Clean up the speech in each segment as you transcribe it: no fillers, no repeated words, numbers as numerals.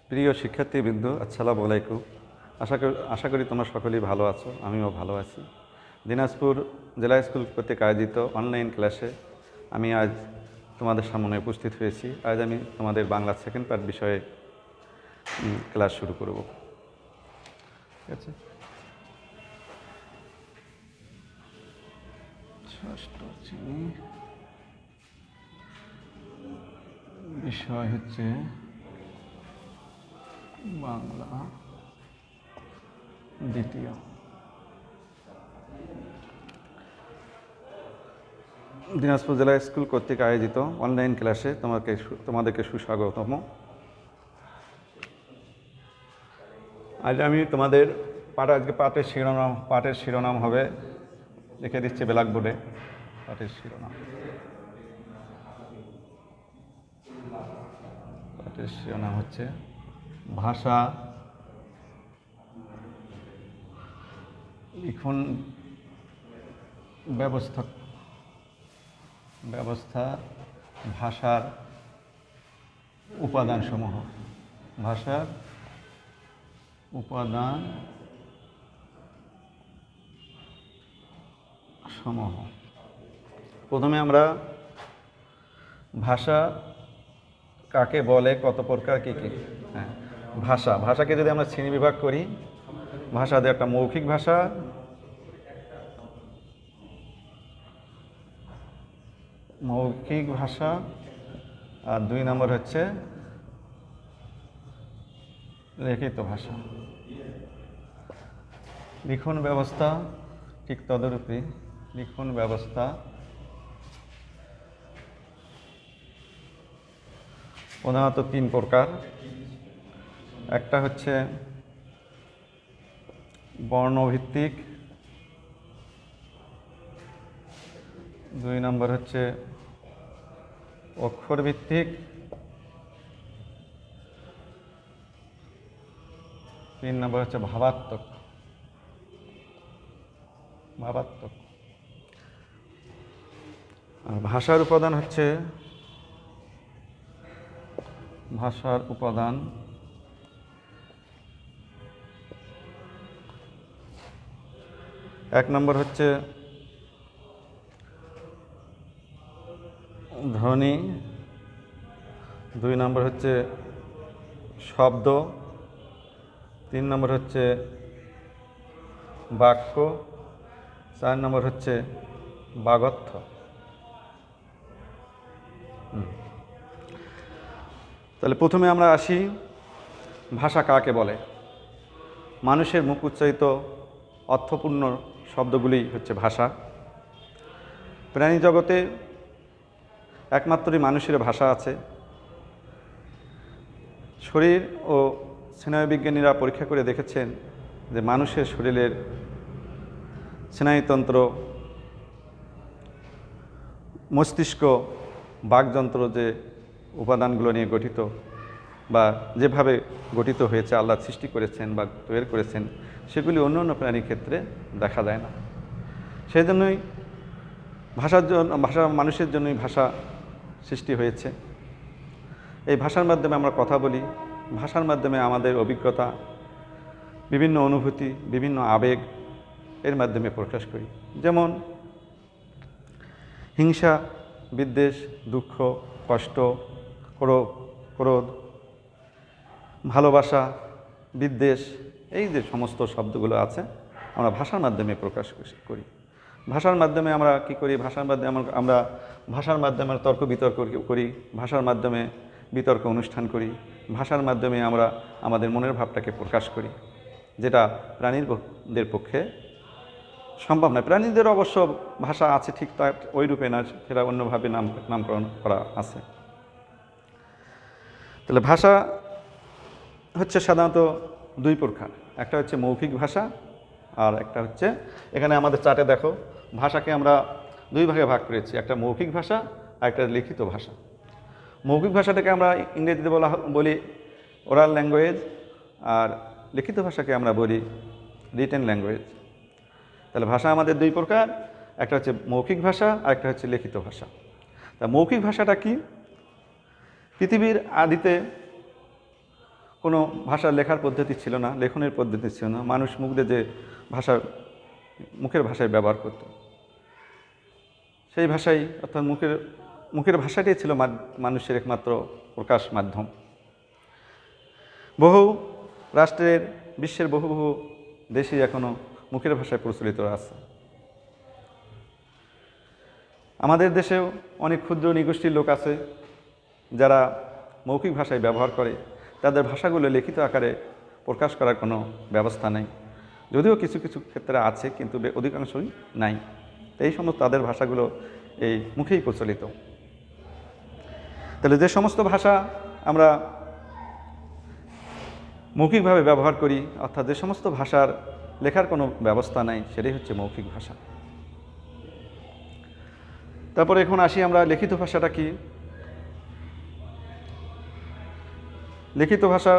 প্রিয় শিক্ষার্থীবৃন্দ, আসসালামু আলাইকুম। আশা করি তোমরা সকলেই ভালো আছো, আমিও ভালো আছি। দিনাজপুর জেলা স্কুল কর্তৃক আয়োজিত অনলাইন ক্লাসে আমি আজ তোমাদের সামনে উপস্থিত হয়েছি। আজ আমি তোমাদের বাংলা সেকেন্ড পার্ট বিষয়ে ক্লাস শুরু করব। ঠিক আছে, ষষ্ঠ শ্রেণী, বিষয় হচ্ছে বাংলা দ্বিতীয়। দিনাজপুর জেলা স্কুল কর্তৃক আয়োজিত অনলাইন ক্লাসে তোমাদেরকে সুস্বাগতম। আজ আমি তোমাদের পাঠের শিরোনাম হবে, লিখে দিচ্ছি ব্ল্যাকবোর্ডে। পাঠের শিরোনাম হচ্ছে ভাষা, লিখন ব্যবস্থা, ভাষার উপাদানসমূহ। ভাষার উপাদানসমূহ। প্রথমে আমরা ভাষা কাকে বলে, কত প্রকার, কী কী। হ্যাঁ, ভাষাকে যদি আমরা শ্রেণীবিভাগ করি, ভাষা একটা মৌখিক ভাষা, আর 2 নম্বর হচ্ছে লিখিত ভাষা। লিখন ব্যবস্থা ঠিক তদরূপী। লিখন ব্যবস্থা প্রধানত 3 প্রকার। একটা হচ্ছে বর্ণভিত্তিক, 2 নম্বর হচ্ছে অক্ষরভিত্তিক, 3 নম্বর হচ্ছে ভাবাত্মক। আর ভাষার উপাদান হচ্ছে, ভাষার উপাদান এক নম্বর হচ্ছে ধ্বনি, 2 নম্বর হচ্ছে শব্দ, 3 নম্বর হচ্ছে বাক্য, 4 নম্বর হচ্ছে বাগথ্য। তাহলে প্রথমে আমরা আসি, ভাষা কাকে বলে। মানুষের মুখ উচ্চারিত অর্থপূর্ণ শব্দগুলি হচ্ছে ভাষা। প্রাণী জগতে একমাত্রই মানুষের ভাষা আছে। শরীর ও স্নায়ুবিজ্ঞানীরা পরীক্ষা করে দেখেছেন যে মানুষের শরীরের স্নায়ুতন্ত্র, মস্তিষ্ক, বাকযন্ত্র যে উপাদানগুলো নিয়ে গঠিত বা যেভাবে গঠিত হয়েছে, আল্লাহ সৃষ্টি করেছেন বা তৈরি করেছেন, সেগুলি অন্য অন্য প্রাণীর ক্ষেত্রে দেখা যায় না। সেই জন্যই মানুষের জন্যই ভাষা সৃষ্টি হয়েছে। এই ভাষার মাধ্যমে আমরা কথা বলি, ভাষার মাধ্যমে আমাদের অভিজ্ঞতা, বিভিন্ন অনুভূতি, বিভিন্ন আবেগ এর মাধ্যমে প্রকাশ করি। যেমন হিংসা, বিদ্বেষ, দুঃখ, কষ্ট, ক্রোধ, ভালোবাসা, বিদ্বেষ, এই যে সমস্ত শব্দগুলো আছে আমরা ভাষার মাধ্যমে প্রকাশ করি। ভাষার মাধ্যমে আমরা কী করি? ভাষার মাধ্যমে তর্ক বিতর্ক করি, ভাষার মাধ্যমে বিতর্ক অনুষ্ঠান করি, ভাষার মাধ্যমে আমরা আমাদের মনের ভাবটাকে প্রকাশ করি, যেটা প্রাণীদের পক্ষে সম্ভব নয়। প্রাণীদের অবশ্য ভাষা আছে, ঠিক তার ওই রূপে না, সেটা অন্যভাবে নামকরণ করা আছে। তাহলে ভাষা হচ্ছে সাধারণত 2 প্রকার। একটা হচ্ছে মৌখিক ভাষা, আর একটা হচ্ছে, এখানে আমাদের চার্টে দেখো, ভাষাকে আমরা 2 ভাগে ভাগ করেছি। একটা মৌখিক ভাষা আর একটা লিখিত ভাষা। মৌখিক ভাষাটাকে আমরা ইংরেজিতে বলি ওরাল ল্যাঙ্গুয়েজ, আর লিখিত ভাষাকে আমরা বলি রিটেন ল্যাঙ্গুয়েজ। তাহলে ভাষা আমাদের 2 প্রকার, একটা হচ্ছে মৌখিক ভাষা আর একটা হচ্ছে লিখিত ভাষা। তা মৌখিক ভাষাটা কি? পৃথিবীর আদিতে কোনো ভাষার লেখার পদ্ধতি ছিল না, লেখনের পদ্ধতি ছিল না। মানুষ মুখ দিয়ে যে ভাষা, মুখের ভাষায় ব্যবহার করত, সেই ভাষাই অর্থাৎ মুখের ভাষাটাই ছিল মানুষের একমাত্র প্রকাশ মাধ্যম। বহু রাষ্ট্রের, বিশ্বের বহু বহু দেশেই এখনও মুখের ভাষায় প্রচলিত আছে। আমাদের দেশেও অনেক ক্ষুদ্র নিগোষ্ঠীর লোক আছে যারা মৌখিক ভাষায় ব্যবহার করে। তাদের ভাষাগুলো লিখিত আকারে প্রকাশ করার কোনো ব্যবস্থা নেই, যদিও কিছু কিছু ক্ষেত্রে আছে, কিন্তু অধিকাংশই নাই। এই সমস্ত তাদের ভাষাগুলো এই মুখেই প্রচলিত। তাহলে যে সমস্ত ভাষা আমরা মৌখিকভাবে ব্যবহার করি, অর্থাৎ যে সমস্ত ভাষার লেখার কোনো ব্যবস্থা নাই, সেটাই হচ্ছে মৌখিক ভাষা। তারপরে এখন আসি আমরা লিখিত ভাষাটা কি। লিখিত ভাষা,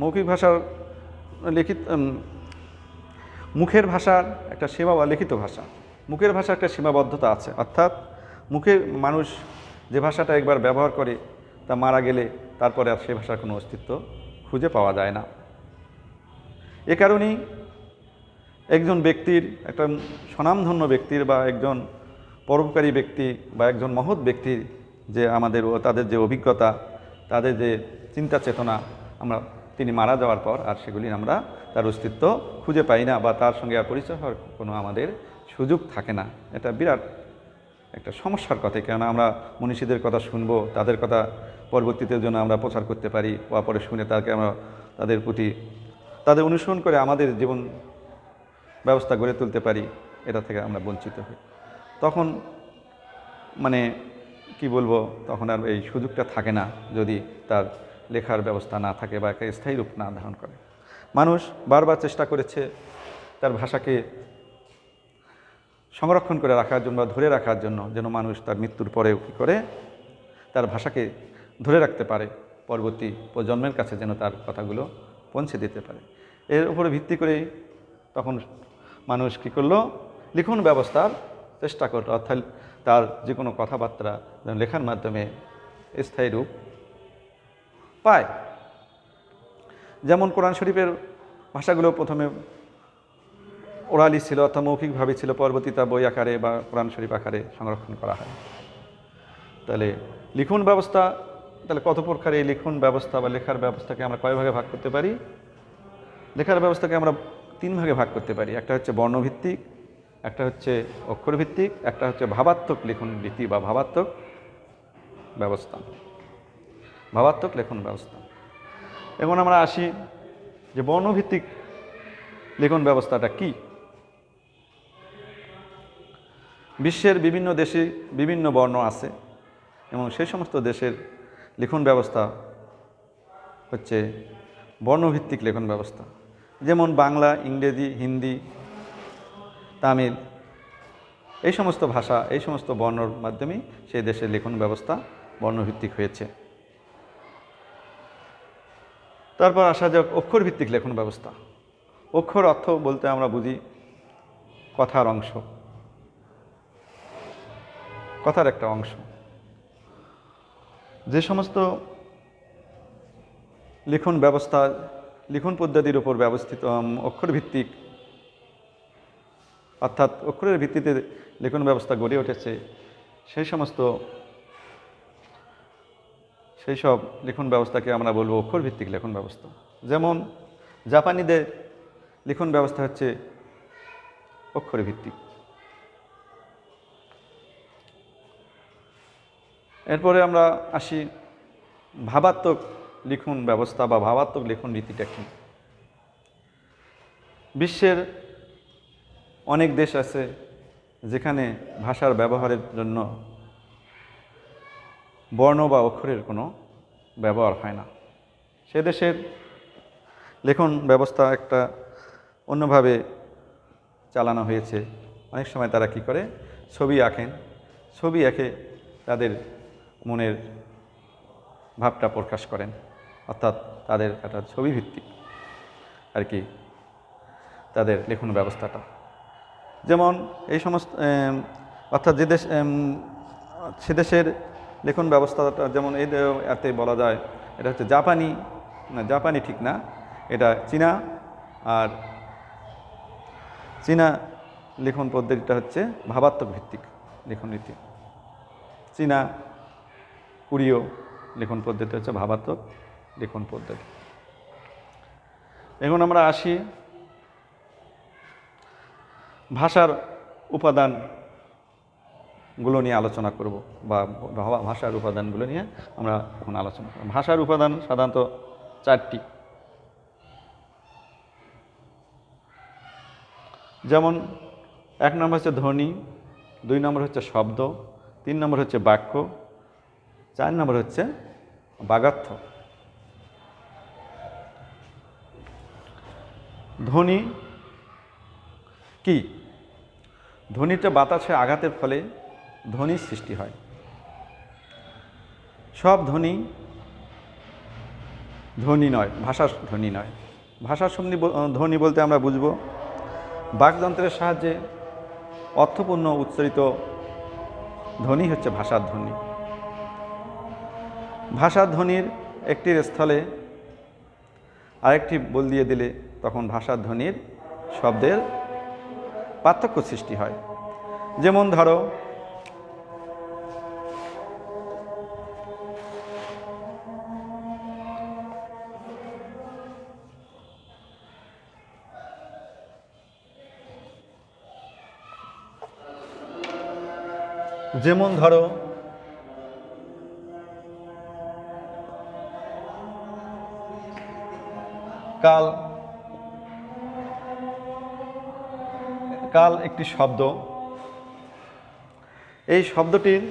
মৌখিক ভাষার মুখের ভাষার একটা সীমা বা লিখিত ভাষা, মুখের ভাষার একটা সীমাবদ্ধতা আছে। অর্থাৎ মুখে মানুষ যে ভাষাটা একবার ব্যবহার করে, তা মারা গেলে তারপরে আর সে ভাষার কোনো অস্তিত্ব খুঁজে পাওয়া যায় না। এ কারণেই একজন ব্যক্তির, একটা স্বনামধন্য ব্যক্তির বা একজন পরোপকারী ব্যক্তি বা একজন মহৎ ব্যক্তির যে তাদের যে অভিজ্ঞতা, তাদের যে চিন্তা চেতনা, তিনি মারা যাওয়ার পর আর সেগুলি আমরা তার অস্তিত্ব খুঁজে পাই না, বা তার সঙ্গে আর পরিচয় হওয়ার কোনো আমাদের সুযোগ থাকে না। এটা বিরাট একটা সমস্যার কথা। কেননা আমরা মনীষীদের কথা শুনবো, তাদের কথা পরবর্তীতে জন্য আমরা প্রচার করতে পারি, বা পরে শুনে আমরা তাদের প্রতি তাদের অনুসরণ করে আমাদের জীবন ব্যবস্থা গড়ে তুলতে পারি, এটা থেকে আমরা বঞ্চিত হই। তখন কি বলবো, তখন আর এই সুযোগটা থাকে না যদি তার লেখার ব্যবস্থা না থাকে বা একটা স্থায়ী রূপ না ধারণ করে। মানুষ বারবার চেষ্টা করেছে তার ভাষাকে সংরক্ষণ করে রাখার জন্য বা ধরে রাখার জন্য, যেন মানুষ তার মৃত্যুর পরেও কী করে তার ভাষাকে ধরে রাখতে পারে, পরবর্তী প্রজন্মের কাছে যেন তার কথাগুলো পৌঁছে দিতে পারে। এর উপরে ভিত্তি করেই তখন মানুষ কী করলো, লিখন ব্যবস্থার চেষ্টা করলো, অর্থাৎ তার যে কোনো কথাবার্তা যেন লেখার মাধ্যমে স্থায়ী রূপ পায়। যেমন কোরআন শরীফের ভাষাগুলো প্রথমে ওরালি ছিল, অর্থাৎ মৌখিকভাবে ছিল, পরবর্তীতে বই আকারে বা কোরআন শরীফ আকারে সংরক্ষণ করা হয়। তাহলে লিখন ব্যবস্থা, তাহলে কত প্রকার এই লিখন ব্যবস্থা বা লেখার ব্যবস্থাকে আমরা কয় ভাগে ভাগ করতে পারি? লেখার ব্যবস্থাকে আমরা 3 ভাগে ভাগ করতে পারি। একটা হচ্ছে বর্ণভিত্তিক, একটা হচ্ছে অক্ষরভিত্তিক, একটা হচ্ছে ভাবাত্মক লিখন রীতি বা ভাবাত্মক ব্যবস্থা, ভাবাত্মক লেখন ব্যবস্থা। এখন আমরা আসি যে বর্ণভিত্তিক লিখন ব্যবস্থাটা কি। বিশ্বের বিভিন্ন দেশে বিভিন্ন বর্ণ আছে এবং সেই সমস্ত দেশের লিখন ব্যবস্থা হচ্ছে বর্ণভিত্তিক লেখন ব্যবস্থা। যেমন বাংলা, ইংরেজি, হিন্দি, তামিল, এই সমস্ত ভাষা, এই সমস্ত বর্ণর মাধ্যমেই সেই দেশের লিখন ব্যবস্থা বর্ণভিত্তিক হয়েছে। তারপর আসা যাক অক্ষরভিত্তিক লেখন ব্যবস্থা। অক্ষর অর্থ বলতে আমরা বুঝি কথার অংশ, কথার একটা অংশ। যে সমস্ত লিখন ব্যবস্থা, লিখন পদ্ধতির উপর ব্যবস্থিত অক্ষরভিত্তিক, অর্থাৎ অক্ষরের ভিত্তিতে লিখন ব্যবস্থা গড়ে উঠেছে, সেই সব লিখন ব্যবস্থাকে আমরা বলবো অক্ষরভিত্তিক লিখন ব্যবস্থা। যেমন জাপানিদের লিখন ব্যবস্থা হচ্ছে অক্ষরভিত্তিক। এরপরে আমরা আসি ভাবাত্মক লিখন ব্যবস্থা বা ভাবাত্মক লিখন রীতিটা কি। বিশ্বের অনেক দেশ আছে যেখানে ভাষার ব্যবহারের জন্য বর্ণ বা অক্ষরের কোনো ব্যবহার হয় না। সে দেশের লেখন ব্যবস্থা একটা অন্যভাবে চালানো হয়েছে। অনেক সময় তারা কি করে, ছবি আঁকেন, ছবি এঁকে তাদের মনের ভাবটা প্রকাশ করেন, অর্থাৎ তাদের একটা ছবিভিত্তিক আর কি তাদের লেখন ব্যবস্থাটা। যেমন এই সমস্ত অর্থাৎ যে দেশ, সে দেশের লেখন ব্যবস্থাটা যেমন এতে বলা যায় এটা হচ্ছে জাপানি না, জাপানি ঠিক না, এটা চীনা। আর চীনা লিখন পদ্ধতিটা হচ্ছে ভাবাত্মক ভিত্তিক লিখন রীতি। চীনা কোরীয় লিখন পদ্ধতি হচ্ছে ভাবাত্মক লিখন পদ্ধতি। এখন আমরা আসি ভাষার উপাদানগুলো নিয়ে আলোচনা করব, বা ভাষার উপাদানগুলো নিয়ে আমরা এখন আলোচনা করব। ভাষার উপাদান সাধারণত 4টি। যেমন 1 নম্বর হচ্ছে ধ্বনি, 2 নম্বর হচ্ছে শব্দ, 3 নম্বর হচ্ছে বাক্য, 4 নম্বর হচ্ছে বাগার্থ। ধ্বনি কি? ধ্বনিটা বাতাসে আঘাতের ফলে ধ্বনির সৃষ্টি হয়। সব ধ্বনি ধ্বনি নয়, ভাষার ধ্বনি নয়। ভাষার ধ্বনি বলতে আমরা বুঝব বাকযন্ত্রের সাহায্যে অর্থপূর্ণ উচ্চারিত ধ্বনি হচ্ছে ভাষার ধ্বনি। ভাষার ধ্বনির একটির স্থলে আরেকটি বল দিয়ে দিলে তখন ভাষার ধ্বনির শব্দের পার্থক্য সৃষ্টি হয়। যেমন ধরো, কাল। কাল একটি শব্দ। এই শব্দটির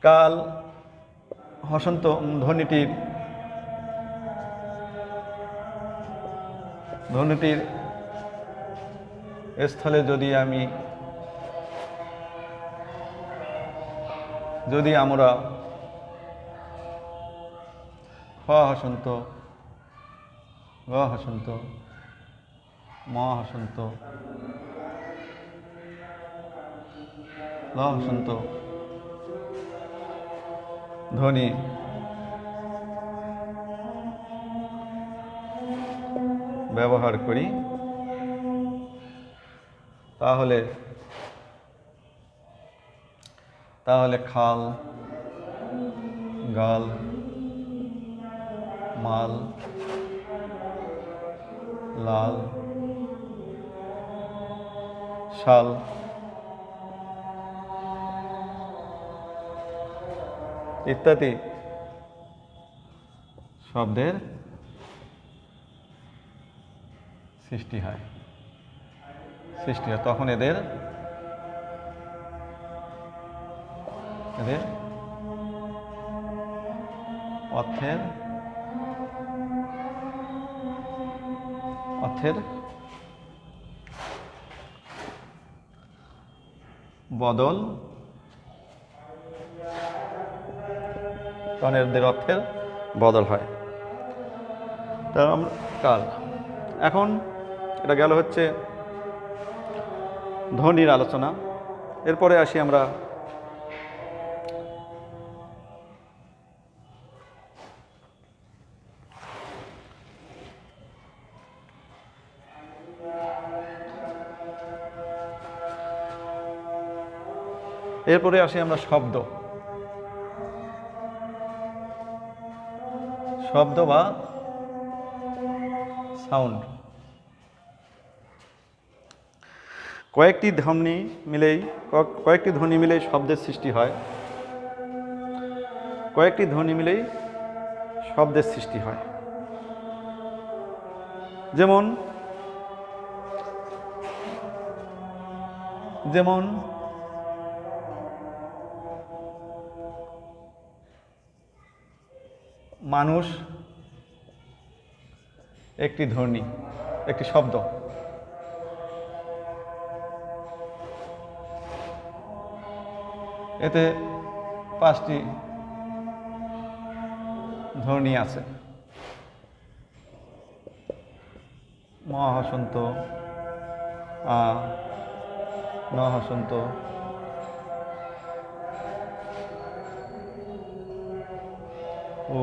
কাল হসন্ত ধ্বনিটির স্থলে যদি আমরা খ হসন্ত, গ হসন্ত, ম হসন্ত, ল হসন্ত ধ্বনি ব্যবহার করি, তাহলে খাল, গাল, মাল, লাল, শাল ইত্যাদি শব্দের সৃষ্টি হয়। তখন এদের অর্থের বদল, অর্থের বদল হয়। কাল। এখন এটা গেল হচ্ছে ধ্বনির আলোচনা। এরপরে আসি আমরা শব্দ। শব্দ বা সাউন্ড। কয়েকটি ধ্বনি মিলেই শব্দের সৃষ্টি হয়। যেমন মানুষ একটি ধ্বনি, একটি শব্দ। এতে 5টি ধ্বনি আছে। ম হসন্ত, আ, ন হসন্ত, ও,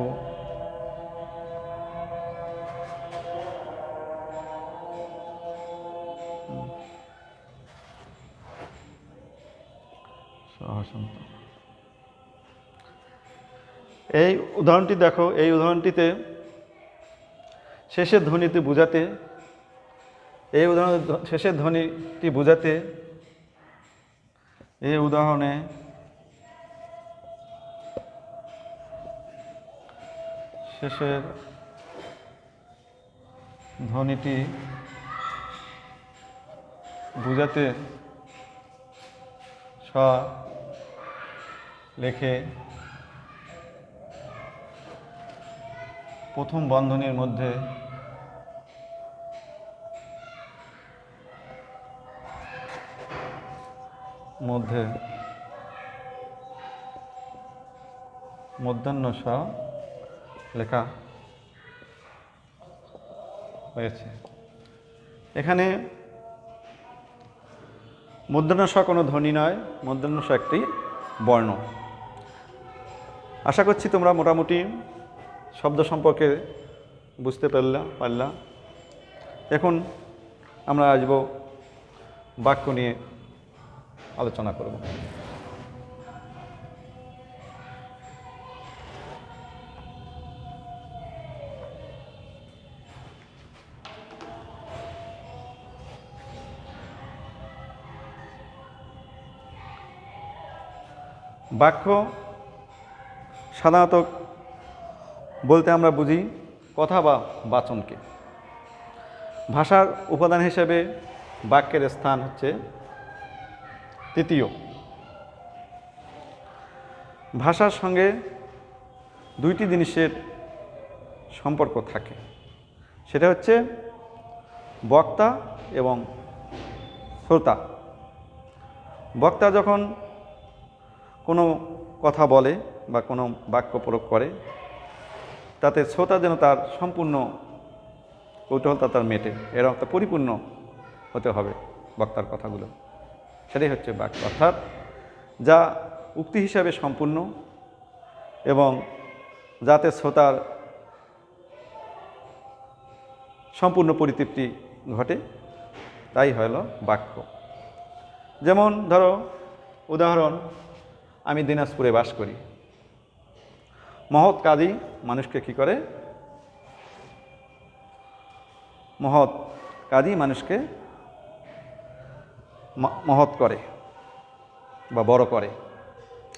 এই উদাহরণটি দেখো, এই উদাহরণটিতে শেষের ধ্বনিটি বোঝাতে, এই উদাহরণ শেষের ধ্বনিটি বোঝাতে এই উদাহরণে শেষের ধ্বনিটি বোঝাতে স লেখে প্রথম বন্ধনীর মধ্যে মধ্যাহ্ন স লেখা হয়েছে। এখানে মধ্যাহ্ন স কোনো ধ্বনি নয়, মধ্যাহ্ন স একটি বর্ণ। আশা করছি তোমরা মোটামুটি শব্দ সম্পর্কে বুঝতে পারলা। এখন আমরা আসব বাক্য নিয়ে আলোচনা করব। বাক্য সাধারণত বলতে আমরা বুঝি কথা বা বাচনকে। ভাষার উপাদান হিসেবে বাক্যের স্থান হচ্ছে তৃতীয়। ভাষার সঙ্গে দুইটি জিনিসের সম্পর্ক থাকে, সেটা হচ্ছে বক্তা এবং শ্রোতা। বক্তা যখন কোনো কথা বলে বা কোনো বাক্য প্রয়োগ করে, তাতে শ্রোতা যেন তার সম্পূর্ণ কৌতূহলতা তার মেটে, এর অর্থ পরিপূর্ণ হতে হবে বক্তার কথাগুলো। সেটাই হচ্ছে বাক্য, অর্থাৎ যা উক্তি হিসাবে সম্পূর্ণ এবং যাতে শ্রোতার সম্পূর্ণ পরিতৃপ্তি ঘটে, তাই হল বাক্য। যেমন ধরো উদাহরণ, আমি দিনাজপুরে বাস করি। মহৎ কাজই মানুষকে কি করে? মহৎ কাজই মানুষকে মহৎ করে বা বড় করে।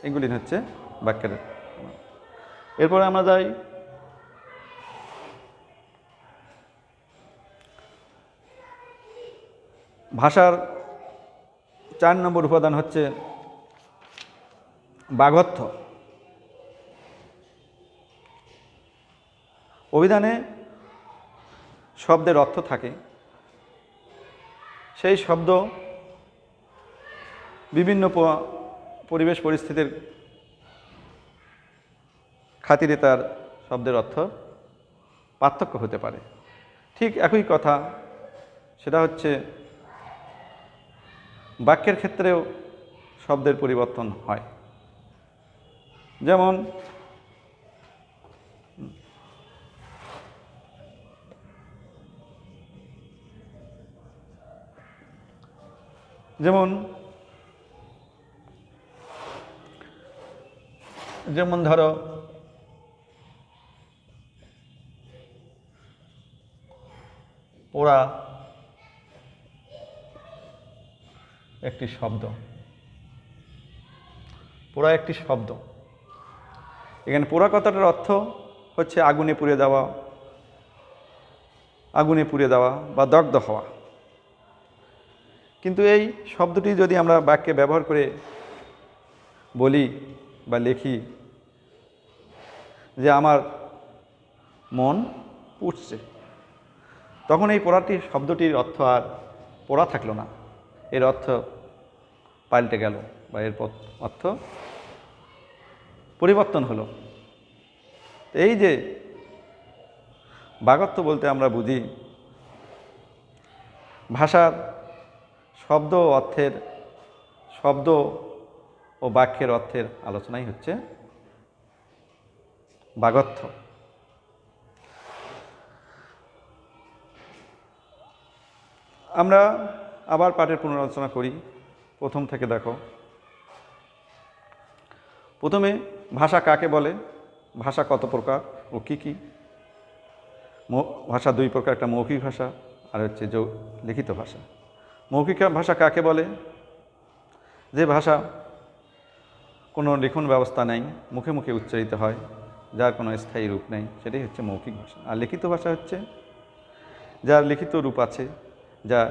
এগুলি হচ্ছে বাক্যের। এরপরে আমরা যাই ভাষার 4 নম্বর উপাদান হচ্ছে বাগর্থ। অভিধানে শব্দের অর্থ থাকে, সেই শব্দ বিভিন্ন পরিবেশ পরিস্থিতির খাতিরে তার শব্দের অর্থ পার্থক্য হতে পারে। ঠিক একই কথা, সেটা হচ্ছে বাক্যের ক্ষেত্রেও শব্দের পরিবর্তন হয়। যেমন যেমন ধরো পোড়া একটি শব্দ। পোড়া একটি শব্দ। এখানে পোড়া কথাটার অর্থ হচ্ছে আগুনে পুড়ে দেওয়া বা দগ্ধ হওয়া। কিন্তু এই শব্দটি যদি আমরা বাক্যে ব্যবহার করে বলি বা লিখি যে আমার মন পুড়ছে, তখন এই শব্দটির অর্থ আর পোড়া থাকলো না, এর অর্থ পাল্টে গেল বা এর অর্থ পরিবর্তন হলো। এই যে বাগর্থ বলতে আমরা বুঝি ভাষার শব্দ ও বাক্যের অর্থের আলোচনাই হচ্ছে বাগর্থ। আমরা আবার পাঠের পুনরালোচনা করি, প্রথম থেকে দেখো। প্রথমে ভাষা কাকে বলে? ভাষা কত প্রকার ও কী কী। ভাষা দুই প্রকার, একটা মৌখিক ভাষা আর হচ্ছে লিখিত ভাষা। মৌখিক ভাষা কাকে বলে? যে ভাষা কোনো লিখন ব্যবস্থা নেই, মুখে মুখে উচ্চারিত হয়, যার কোনো স্থায়ী রূপ নেই, সেটাই হচ্ছে মৌখিক ভাষা। আর লিখিত ভাষা হচ্ছে যার লিখিত রূপ আছে, যা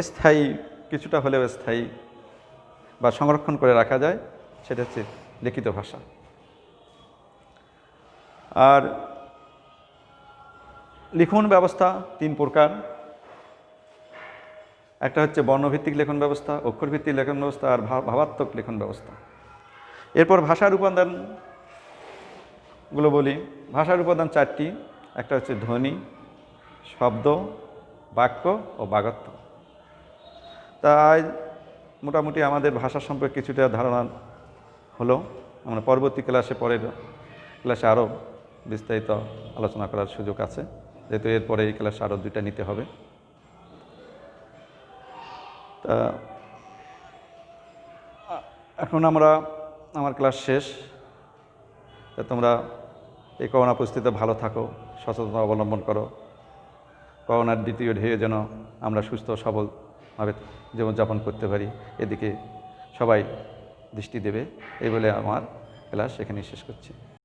স্থায়ী, কিছুটা হলেও স্থায়ী বা সংরক্ষণ করে রাখা যায়, সেটা হচ্ছে লিখিত ভাষা। আর লিখন ব্যবস্থা তিন প্রকার, একটা হচ্ছে বর্ণভিত্তিক লেখন ব্যবস্থা, অক্ষরভিত্তিক লেখন ব্যবস্থা আর ভাবাত্মক লেখন ব্যবস্থা। এরপর ভাষার উপাদানগুলো বলি। ভাষার উপাদান চারটি, একটা হচ্ছে ধ্বনি, শব্দ, বাক্য ও বাগত্ব। তাই মোটামুটি আমাদের ভাষা সম্পর্কে কিছুটা ধারণা হলো। আমরা পরবর্তী পরের ক্লাসে আরও বিস্তারিত আলোচনা করার সুযোগ আছে, যেহেতু এরপরে এই ক্লাসে আরও দুইটা নিতে হবে। তা এখন আমার ক্লাস শেষ। তা তোমরা এই করোনা পরিস্থিতিতে ভালো থাকো, সচেতনতা অবলম্বন করো। করোনার দ্বিতীয় ঢেউয়ে যেন আমরা সুস্থ সবলভাবে জীবনযাপন করতে পারি, এদিকে সবাই দৃষ্টি দেবে। এই বলে আমার ক্লাস এখানেই শেষ করছি।